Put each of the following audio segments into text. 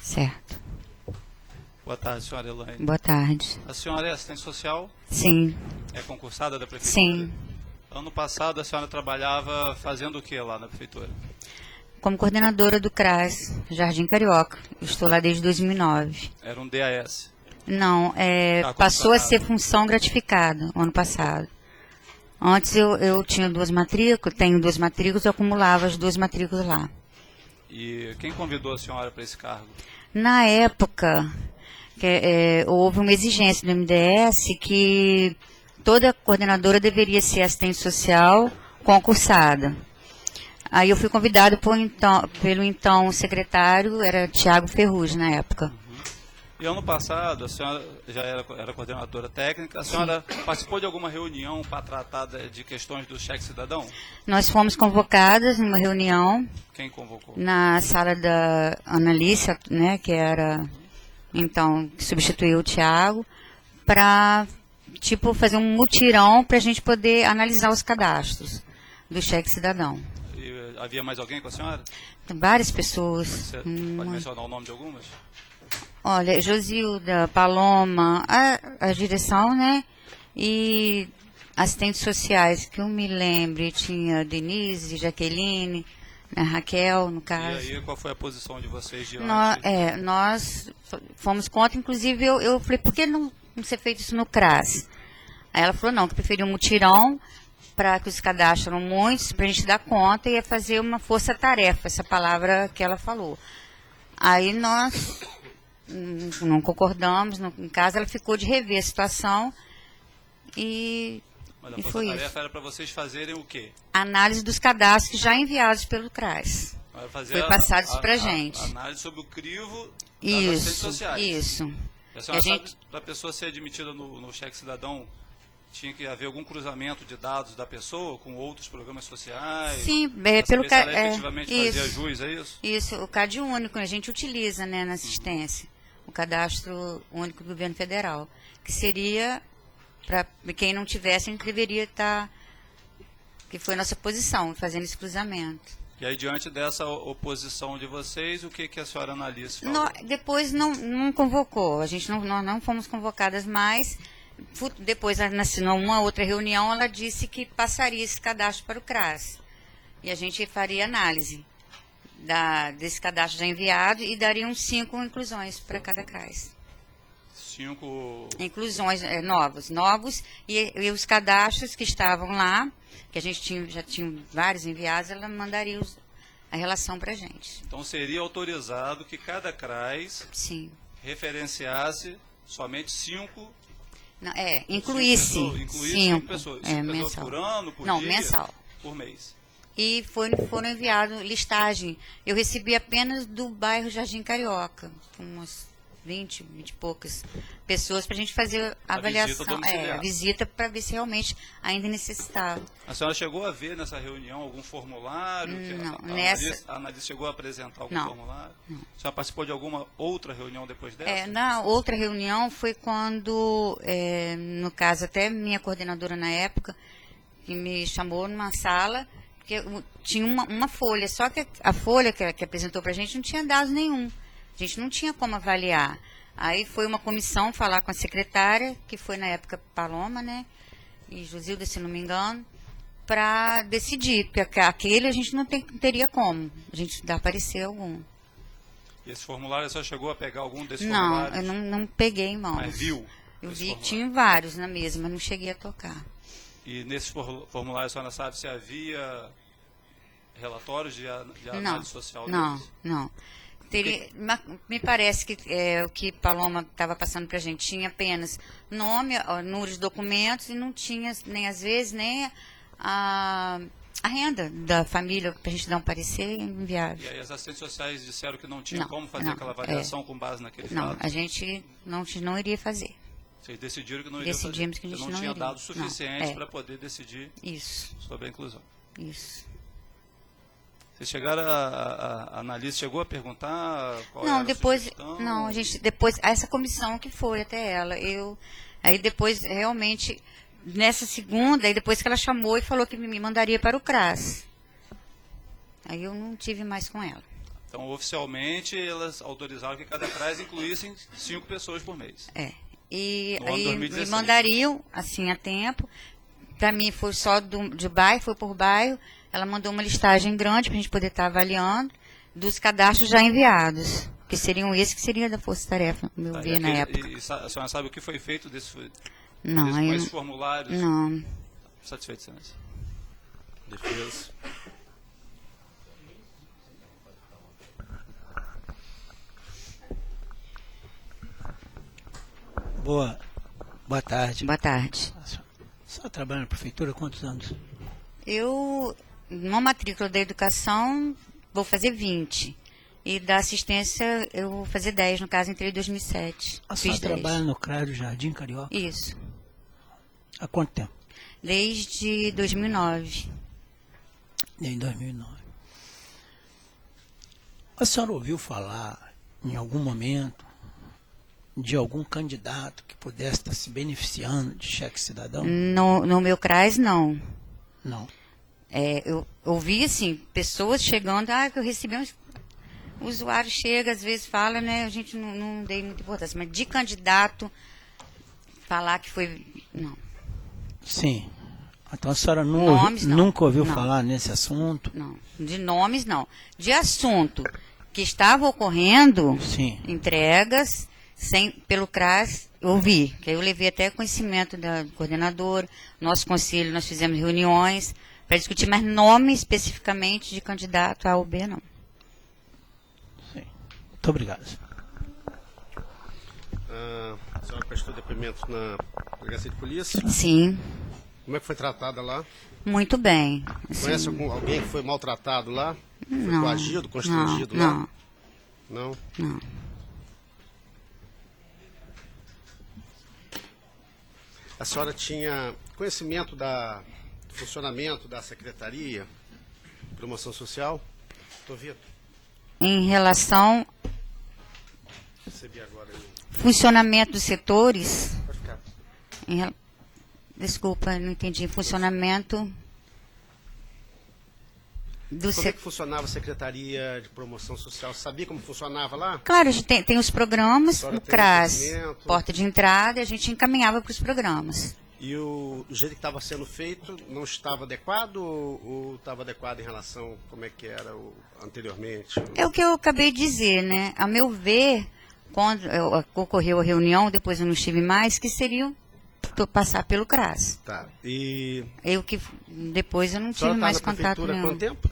Certo. Boa tarde, senhora Elaine. Boa tarde. A senhora é assistente social? Sim. É concursada da prefeitura? Sim. Ano passado a senhora trabalhava fazendo o que lá na prefeitura? Como coordenadora do CRAS, Jardim Carioca. Estou lá desde 2009. Era um DAS. Não, Tá passou a contratado. ser função gratificada o ano passado. Antes eu tinha tenho duas matrículas, eu acumulava as duas matrículas lá. E quem convidou a senhora para esse cargo? Na época, houve uma exigência do MDS que toda coordenadora deveria ser assistente social concursada. Aí eu fui convidada pelo então secretário, era Tiago Ferrugem na época. E ano passado a senhora já era coordenadora técnica. A senhora participou de alguma reunião para tratar de questões do cheque cidadão? Nós fomos convocadas numa reunião Quem convocou? na sala da Analícia, né, que era, então, que substituiu o Tiago, para, fazer um mutirão para a gente poder analisar os cadastros do cheque cidadão. E havia mais alguém com a senhora? Várias pessoas. Você pode mencionar o nome de algumas? Olha, Josilda, Paloma, a direção, né? E assistentes sociais, que eu me lembre, tinha Denise, Jaqueline, né, Raquel, no caso. E aí, qual foi a posição de vocês diante? Nós fomos contra, inclusive eu falei, por que não ser feito isso no CRAS? Aí ela falou, não, que preferia um mutirão, para que os cadastros eram muitos, para a gente dar conta e ia fazer uma força-tarefa, essa palavra que ela falou. Aí nós não concordamos, em casa ela ficou de rever a situação e Mas a foi isso. força-tarefa era para vocês fazerem o quê? Análise dos cadastros já enviados pelo CRAS. Foi passado isso para a gente. Análise sobre o crivo das Isso, assistentes sociais. isso. A senhora E a sabe, para a pessoa ser admitida no cheque cidadão, tinha que haver algum cruzamento de dados da pessoa com outros programas sociais? Sim, pelo pelo ela efetivamente fazia isso. jus a isso? Isso, o CAD único, a gente utiliza, né, na assistência, o cadastro único do governo federal, que seria, para quem não tivesse, a gente deveria estar, que foi a nossa posição, fazendo esse cruzamento. E aí, diante dessa oposição de vocês, o que a senhora analisa? Falou? Depois não convocou, nós não fomos convocadas mais. Depois, numa outra reunião, ela disse que passaria esse cadastro para o CRAS. E a gente faria análise desse cadastro já enviado e dariam 5 inclusões para cada CRAS. 5 inclusões novos e os cadastros que estavam lá, que a gente já tinha vários enviados, ela mandaria a relação para a gente. Então seria autorizado que cada CRAS Sim. referenciasse somente 5. Incluísse 5 pessoas. 5 pessoas mensal. por ano, por Não, dia? mensal. Por mês. E foram enviados listagem. Eu recebi apenas do bairro Jardim Carioca, com umas 20 e poucas pessoas, para a gente fazer a avaliação, a visita, para ver se realmente ainda necessitava. A senhora chegou a ver nessa reunião algum formulário? Não, a analista chegou a apresentar algum formulário? Não. A senhora participou de alguma outra reunião depois dessa? Na outra reunião foi quando, no caso, até minha coordenadora na época, que me chamou numa sala, que tinha uma folha, só que a folha que apresentou para a gente não tinha dados nenhum. A gente não tinha como avaliar. Aí foi uma comissão falar com a secretária, que foi na época Paloma, né? E Josilda, se não me engano, para decidir, porque aquele a gente não teria como. A gente dar parecer algum. E esse formulário, a senhora chegou a pegar algum desses Não, formulários? eu não peguei em mãos. Mas viu? Eu vi que tinha vários na mesa, mas não cheguei a tocar. E nesses formulários, a senhora sabe se havia relatórios de análise social deles? Não. Me parece que o que Paloma estava passando para a gente tinha apenas nome, número de documentos e não tinha, nem às vezes, nem a renda da família para a gente dar um parecer inviável. E aí as assistentes sociais disseram que não tinham como fazer aquela avaliação com base naquele fato? Não, a gente não iria fazer. Vocês decidiram que não iria fazer? Decidimos que a gente não tinha iria. dados suficientes para poder decidir sobre a inclusão. Isso. Vocês chegaram a analista chegou a perguntar qual não, era depois, a sugestão? Não, depois, essa comissão que foi até ela, aí depois, realmente, nessa segunda, aí depois que ela chamou e falou que me mandaria para o CRAS. Aí eu não tive mais com ela. Então, oficialmente, elas autorizaram que cada CRAS incluíssem 5 pessoas por mês. E No ano aí 2016. me mandariam, assim, a tempo. Para mim foi só de bairro, foi por bairro. Ela mandou uma listagem grande para a gente poder estar avaliando dos cadastros já enviados, que seriam esses que seria da Força Tarefa, meu Tá, ver na época. E a senhora sabe o que foi feito Não, com aí esses formulários? não. Satisfeito, excelência. Defesa. Boa tarde. Boa tarde. A senhora trabalha na prefeitura há quantos anos? Eu, numa matrícula da educação, vou fazer 20. E da assistência, eu vou fazer 10, no caso, entrei em 2007. A Fiz senhora 10. trabalha no CRAS do Jardim Carioca? Isso. Há quanto tempo? Desde 2009. Em 2009. A senhora ouviu falar, em algum momento, de algum candidato que pudesse estar se beneficiando de cheque cidadão? No meu CRAS, não. Não. Eu ouvi, assim, pessoas chegando, que eu recebi o usuário chega, às vezes fala, né, a gente não dei muita importância, mas de candidato, falar que foi, não. Sim. Então a senhora Nomes, não. nunca ouviu Não. falar nesse assunto? Não, de nomes não. De assunto que estava ocorrendo, Sim. entregas, pelo CRAS, eu ouvi, que aí eu levei até conhecimento da coordenadora, nosso conselho, nós fizemos reuniões para discutir, mas nome especificamente de candidato A ou B, não. Sim. Muito obrigado. A senhora prestou depoimento na delegacia de polícia. Sim, Como é que foi tratada lá? muito bem. Assim, Conhece alguém que foi maltratado lá? Foi não, coagido, constrangido não, lá? Não. não. A senhora tinha conhecimento do funcionamento da Secretaria de Promoção Social? Estou vendo. Em relação Recebi agora aí. funcionamento dos setores, Pode ficar. desculpa, não entendi, funcionamento do Como é setor. que funcionava a Secretaria de Promoção Social? Sabia como funcionava lá? Claro, a gente tem os programas, senhora o tem CRAS, conhecimento? porta de entrada, e a gente encaminhava para os programas. E o jeito que estava sendo feito não estava adequado ou estava adequado em relação a como é que era anteriormente? É o que eu acabei de dizer, né? A meu ver, quando ocorreu a reunião, depois eu não estive mais, que seria passar pelo CRAS. Tá. E Depois eu não a tive senhora mais está na contato prefeitura há nenhum. quanto tempo?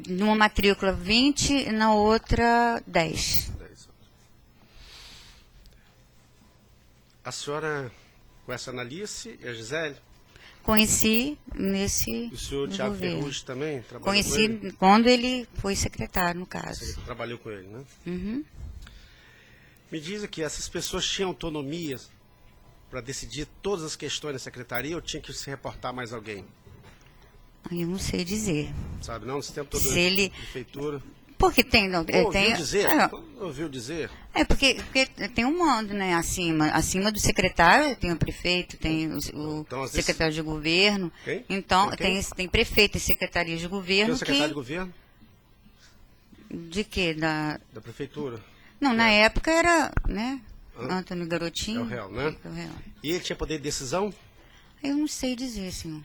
Numa matrícula 20 e na outra 10. 10 anos. A senhora conhece a Analice e a Gisele? Conheci nesse E o senhor no Tiago governo. Ferrugem também? Trabalhou com ele? Conheci quando ele foi secretário, no caso. Você trabalhou com ele, né? Uhum. Me diz aqui, essas pessoas tinham autonomia para decidir todas as questões da secretaria ou tinha que se reportar mais alguém? Eu não sei dizer. Sabe, não? Nesse tempo todo Se ele- da prefeitura. Porque tem. Não, Ouviu dizer? É, Ouviu dizer? porque tem um mando, né, acima do secretário, tem o prefeito, tem o Então, às vezes- secretário de governo. Quem? Então, Tem quem? tem prefeito e secretaria de Tem governo o secretário de governo De quê? Da... da prefeitura. Não, na época era, né, Hã? Antônio Garotinho. É o réu, né? É o réu. E ele tinha poder de decisão? Eu não sei dizer, senhor.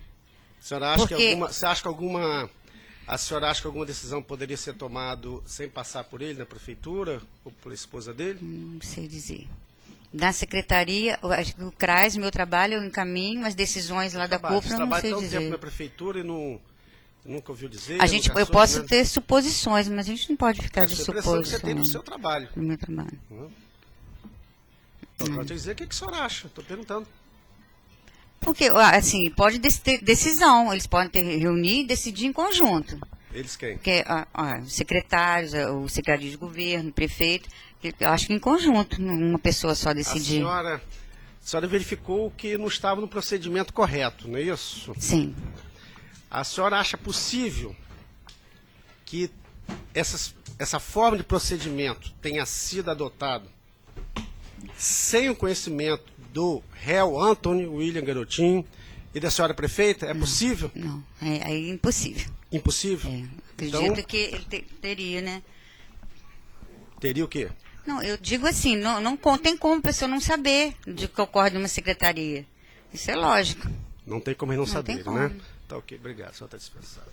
A senhora acha Porque- a senhora acha que alguma decisão poderia ser tomada sem passar por ele na prefeitura ou por esposa dele? Não sei dizer. Da secretaria, acho que o CRAS, meu trabalho, eu encaminho as decisões lá da Você CUPRA, eu não trabalha sei tanto tempo dizer. na prefeitura e nunca ouviu dizer? Eu nunca posso soube, né? ter suposições, mas a gente não pode ficar de Essa impressão que você tem no suposições seu trabalho. no meu trabalho. Então, pode dizer o que a senhora acha. Estou perguntando. Porque, assim, pode ter decisão, eles podem reunir e decidir em conjunto. Eles quem? Porque os secretários, o secretário de governo, o prefeito, eu acho que em conjunto, uma pessoa só decidir. A senhora verificou que não estava no procedimento correto, não é isso? Sim. A senhora acha possível que essa forma de procedimento tenha sido adotada sem o conhecimento do réu Antônio William Garotinho e da senhora prefeita? É possível? Não, é impossível. Impossível? Acredito Então, que ele teria, né? teria o quê? Não, eu digo assim, não tem como a pessoa não saber de que ocorre numa secretaria. Isso é lógico. Não tem como ele não Não tem saber, né? como. Tá ok, obrigado. Só está dispensado.